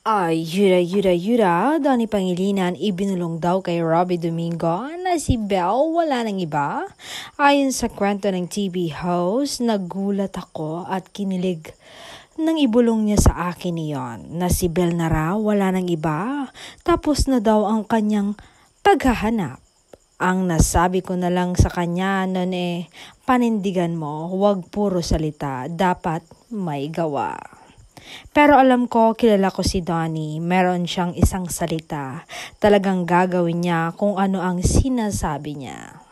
Ay, yuda, Donnie Pangilinan ibinulong daw kay Robbie Domingo na si Belle wala nang iba. Ayon sa kwento ng TV host, nagulat ako at kinilig nang ibulong niya sa akin iyon na si Belle na raw wala nang iba. Tapos na daw ang kanyang paghahanap. Ang nasabi ko na lang sa kanya noon panindigan mo, huwag puro salita, dapat may gawa. Pero alam ko, kilala ko si Donnie, meron siyang isang salita. Talagang gagawin niya kung ano ang sinasabi niya.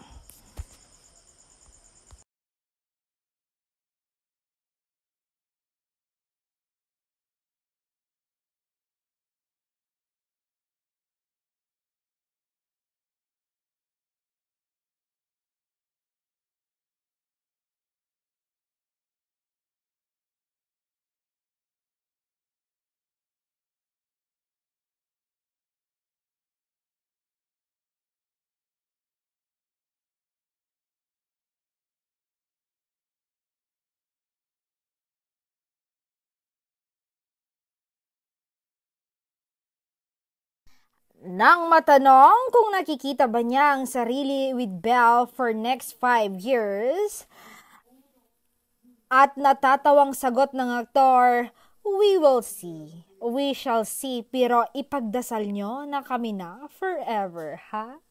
Nang matanong kung nakikita ba niya ang sarili with Belle for next 5 years, at natatawang sagot ng aktor, we will see. We shall see, pero ipagdasal nyo na kami na forever, ha?